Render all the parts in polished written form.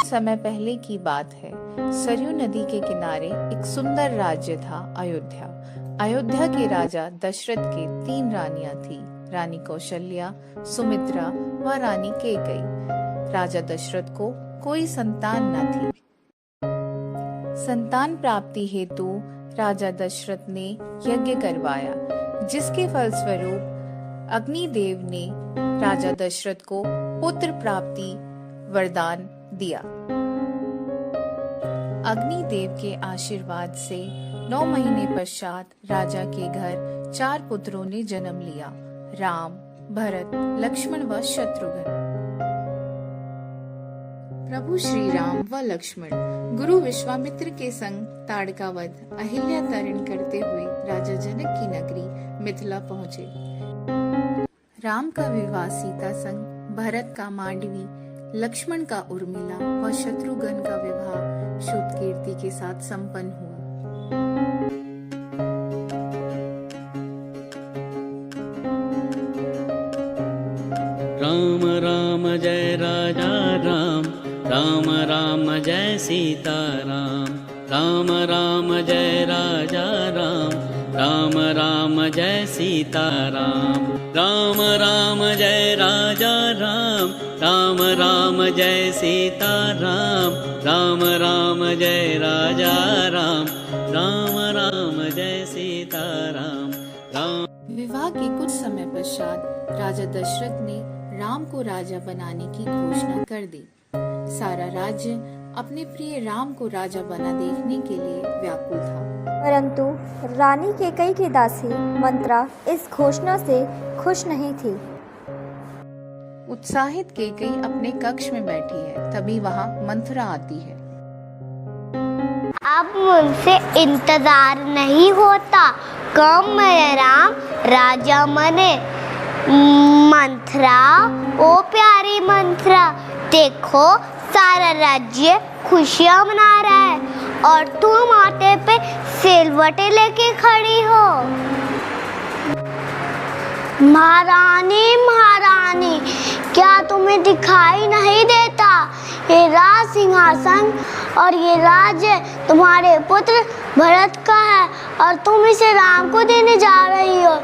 समय पहले की बात है। सरयू नदी के किनारे एक सुंदर राज्य था, अयोध्या। अयोध्या के राजा दशरथ के 3 रानियां थी, रानी कौशल्या, सुमित्रा व रानी कैकेयी। राजा दशरथ को कोई संतान न थी। संतान प्राप्ति हेतु राजा दशरथ ने यज्ञ करवाया, जिसके फलस्वरूप अग्निदेव ने राजा दशरथ को पुत्र प्राप्ति वरदान दिया। अग्निदेव के आशीर्वाद से 9 महीने पश्चात राजा के घर 4 पुत्रों ने जन्म लिया, राम, भरत, लक्ष्मण व शत्रुघ्न। प्रभु श्री राम व लक्ष्मण गुरु विश्वामित्र के संग ताड़का वध अहिल्या तरण करते हुए राजा जनक की नगरी मिथिला पहुँचे। राम का विवाह सीता संग, भरत का मांडवी, लक्ष्मण का उर्मिला व शत्रुघ्न का विवाह श्रुतकीर्ति के साथ संपन्न हुआ। राम राम जय राजा राम, राम राम जय सीता राम, राम राम जय राजा राम, राम राम जय सीता राम, राम राम जय राजा राम, राम राम जय सीता राम, राम राम जय राजा राम, राम राम जय सीता राम, राम। विवाह के कुछ समय पश्चात राजा दशरथ ने राम को राजा बनाने की घोषणा कर दी। सारा राज्य अपने प्रिय राम को राजा बना देखने के लिए व्याकुल था। परंतु रानी कैकेयी की दासी मंत्रा इस घोषणा से खुश नहीं थी। उत्साहित कैकेयी अपने कक्ष में बैठी है, तभी वहाँ मंथरा आती है। अब मुझसे इंतजार नहीं होता, कब मेरा राम राजा बने। मंथरा, ओ प्यारी मंथरा, देखो सारा राज्य खुशियाँ मना रहा है और तुम माथे पे सिलवटें लेके खड़ी हो। महारानी, महारानी, क्या तुम्हें दिखाई नहीं देता? ये राज सिंहासन और ये राज्य तुम्हारे पुत्र भरत का है और तुम इसे राम को देने जा रही हो।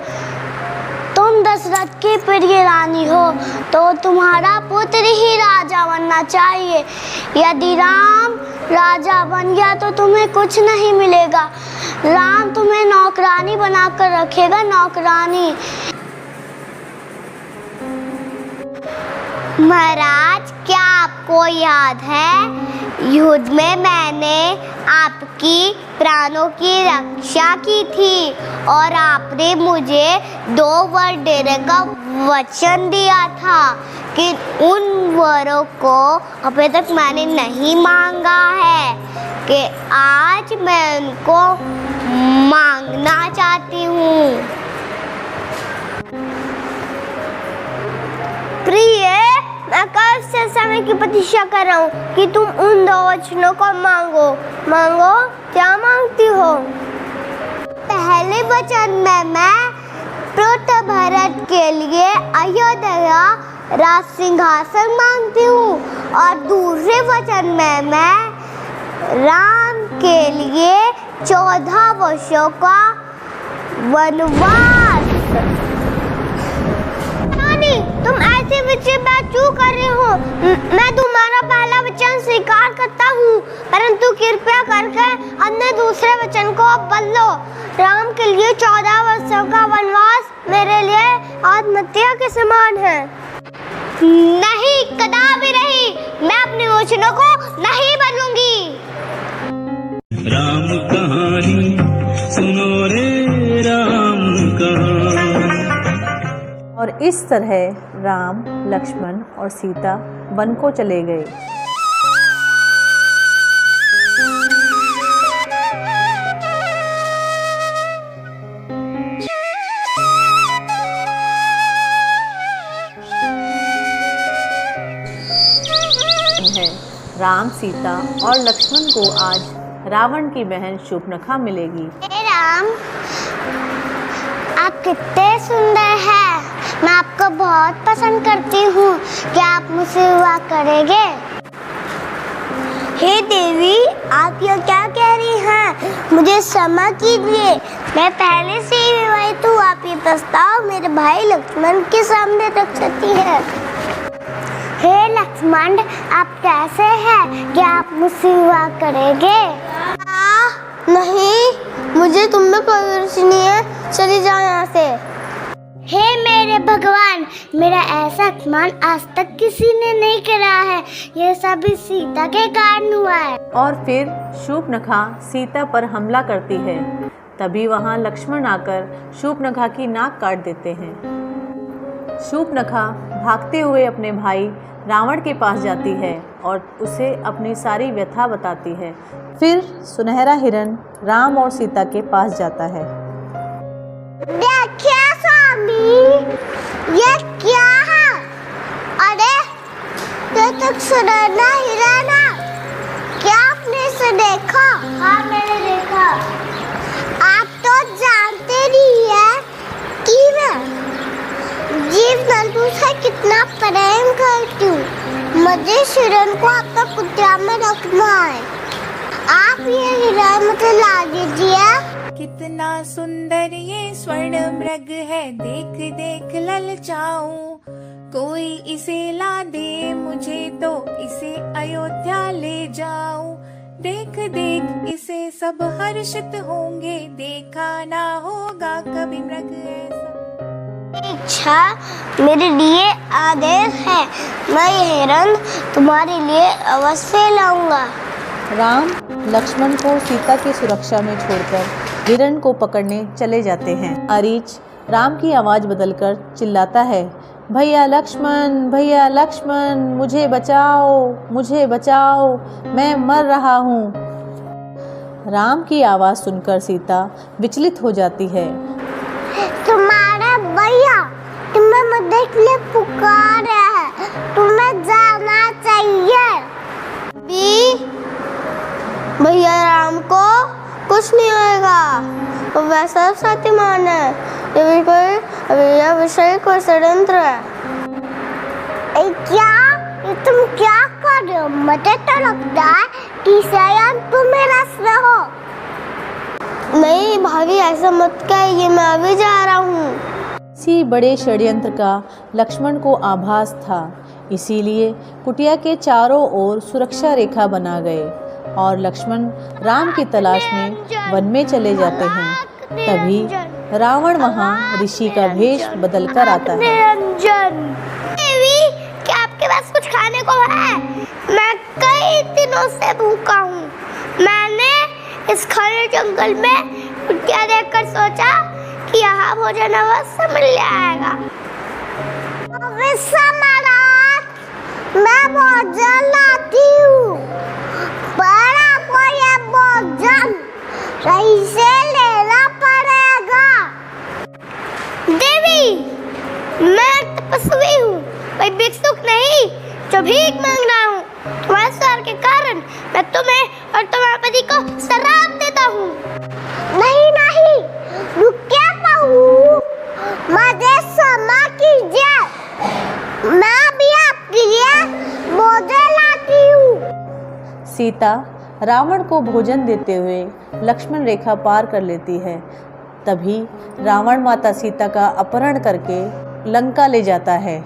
तुम दशरथ की प्रिय रानी हो तो तुम्हारा पुत्र ही राजा बनना चाहिए। यदि राम राजा बन गया तो तुम्हें कुछ नहीं मिलेगा। राम तुम्हें नौकरानी बनाकर रखेगा, नौकरानी। महाराज, क्या आपको याद है युद्ध में मैंने आपकी प्राणों की रक्षा की थी और आपने मुझे 2 वर देने का वचन दिया था कि उन वरों को अभी तक मैंने नहीं मांगा है, कि आज मैं उनको मांगना चाहती हूँ। प्रिय, मैं कब से समय की प्रतीक्षा कर रहा हूँ कि तुम उन 2 वचनों को मांगो। मांगो, क्या मांगती हो? पहले वचन में मैं पुत्र भरत के लिए अयोध्या राज सिंहासन मांगती हूँ और दूसरे वचन में मैं राम के लिए 14 वर्षों का वनवास। तुम ऐसे वचन क्यों कर रहे हो? मैं तुम्हारा पहला वचन स्वीकार करता हूँ, परंतु कृपया करके अपने दूसरे वचन को बदलो। राम के लिए 14 वर्षों का वनवास मेरे लिए आत्महत्या के समान है। नहीं, कदापि नहीं, मैं अपने वचनों को नहीं बदलूंगी। राम कहानी सुनो रे राम कहानी। और इस तरह राम, लक्ष्मण और सीता वन को चले गए। राम, सीता और लक्ष्मण को आज रावण की बहन शूर्पणखा मिलेगी। राम, आप कितने सुंदर हैं। मैं आपको बहुत पसंद करती हूँ। क्या आप मुझसे विवाह करेंगे? आप ये क्या कह रही हैं? मुझे क्षमा कीजिए, मैं पहले से ही विवाहित हूँ। आप ये प्रस्ताव मेरे भाई लक्ष्मण के सामने रख सकती हैं। हे लक्ष्मण, आप कैसे हैं? क्या आप मुझसे विवाह करेंगे? नहीं, मुझे तुम में कोई रुचि नहीं है, चली जाओ यहाँ से। हे मेरे भगवान, मेरा ऐसा अपमान आज तक किसी ने नहीं करा है। ये सब इस सीता के कारण हुआ है। और फिर शूर्पणखा सीता पर हमला करती है। तभी वहाँ लक्ष्मण आकर शूर्पणखा की नाक काट देते हैं। शूर्पणखा भागते हुए अपने भाई रावण के पास जाती है और उसे अपनी सारी व्यथा बताती है। फिर सुनहरा हिरण राम और सीता के पास जाता है। देखिए स्वामी, ये क्या है? अरे ये तो सुनहरा हिरण है। क्या आपने इसे देखा? हाँ, मैंने देखा। आप तो जानते नहीं है कि मैं जीव जंतु से कितना प्रेम करती हूँ। मुझे हिरण को आपका कुटिया में रखना है। आप ये हिरण मुझे ला दीजिए। कितना सुंदर ये स्वर्ण मृग है, देख देख ललचाऊं। कोई इसे ला दे मुझे तो इसे अयोध्या ले जाऊं। देख देख इसे सब हर्षित होंगे, देखा ना होगा कभी मृग ऐसा। इच्छा मेरे लिए आदेश है, मैं ये हिरण तुम्हारे लिए अवश्य लाऊंगा। राम लक्ष्मण को सीता की सुरक्षा में छोड़कर हिरण को पकड़ने चले जाते हैं। आरीच राम की आवाज़ बदलकर चिल्लाता है, भैया लक्ष्मण, मुझे बचाओ, मैं मर रहा हूँ। राम की आवाज़ सुनकर सीता विचलित हो जाती है। तुम्हारा भैया तुम्हें मदद के लिए पुकार रहा है, तुम्हें जाना चाहिए। भैया राम को कुछ नहीं होगा, वो वैसा शक्तिमान है। ये विषय को षड्यंत्र है। क्या ये तुम क्या कर रहे हो? मुझे तो लगता है कि शायद तुम मेरा रहो। नहीं भाभी, ऐसा मत कहिए, मैं अभी जा रहा हूँ। इसी बड़े षड्यंत्र का लक्ष्मण को आभास था, इसीलिए कुटिया के चारों ओर सुरक्षा रेखा बना गए और लक्ष्मण राम की तलाश में वन में चले जाते हैं। तभी रावण वहाँ ऋषि का भेष बदलकर आता है। देवी, क्या आपके पास कुछ खाने को है? मैं कई दिनों से भूखा हूँ। मैंने इस खाली जंगल में कुटिया देखकर सोचा कि यहाँ भोजन अवश्य मिल जाएगा। मैं भोजन लाती हूँ, पर आपको ये भोजन सही से लेना पड़ेगा। देवी, मैं तपस्वी हूँ, कोई भिक्षुक नहीं जो भीख मांग रहा हूँ। तुम्हारे स्वर के कारण मैं तुम्हें और तुम्हारे पति को श्राप देता हूँ। नहीं, रुकिए बहू, मुझे क्षमा कीजिए, मैं भी आपके लिए भोजन लाती हूँ। सीता रावण को भोजन देते हुए लक्ष्मण रेखा पार कर लेती है। तभी रावण माता सीता का अपहरण करके लंका ले जाता है।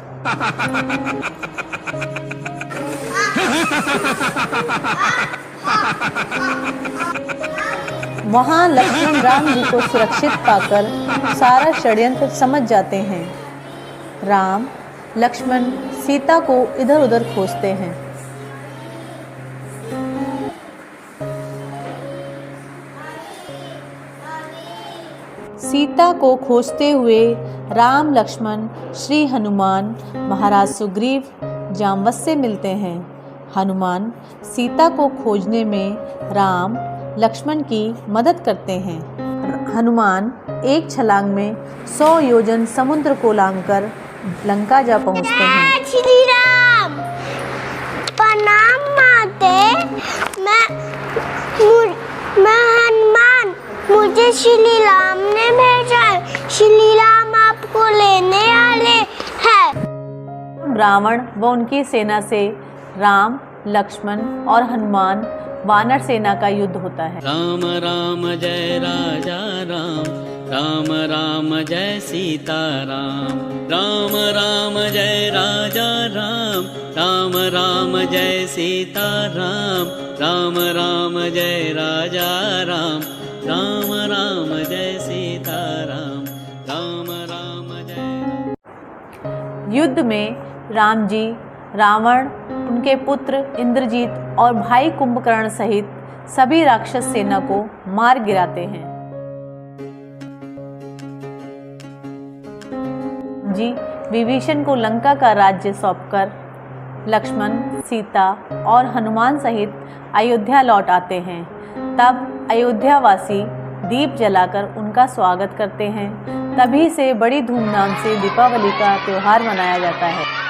वहाँ लक्ष्मण राम जी को सुरक्षित पाकर सारा षड्यंत्र समझ जाते हैं। राम लक्ष्मण सीता को इधर उधर खोजते हैं। सीता को खोजते हुए राम लक्ष्मण श्री हनुमान महाराज सुग्रीव जांबवत से मिलते हैं। हनुमान सीता को खोजने में राम लक्ष्मण की मदद करते हैं। हनुमान एक छलांग में 100 योजन समुद्र को लांघकर लंका जा पहुंचते हैं। श्री राम, प्रणाम माते। मैं हनुमान, मुझे श्री राम ने भेजा है। श्री राम आपको लेने आए हैं। रावण व उनकी सेना से राम लक्ष्मण और हनुमान वानर सेना का युद्ध होता है। राम राम जय राजा राम, राम राम जय सीता राम, राम राम जय राजा राम, राम राम जय सीता राम, राम राम जय राजा राम, राम राम जय सीता राम, राम राम जय। युद्ध में राम जी रावण, उनके पुत्र इंद्रजीत और भाई कुंभकर्ण सहित सभी राक्षस सेना को मार गिराते हैं। जी विभीषण को लंका का राज्य सौंपकर लक्ष्मण, सीता और हनुमान सहित अयोध्या लौट आते हैं। तब अयोध्यावासी दीप जलाकर उनका स्वागत करते हैं। तभी से बड़ी धूमधाम से दीपावली का त्यौहार मनाया जाता है।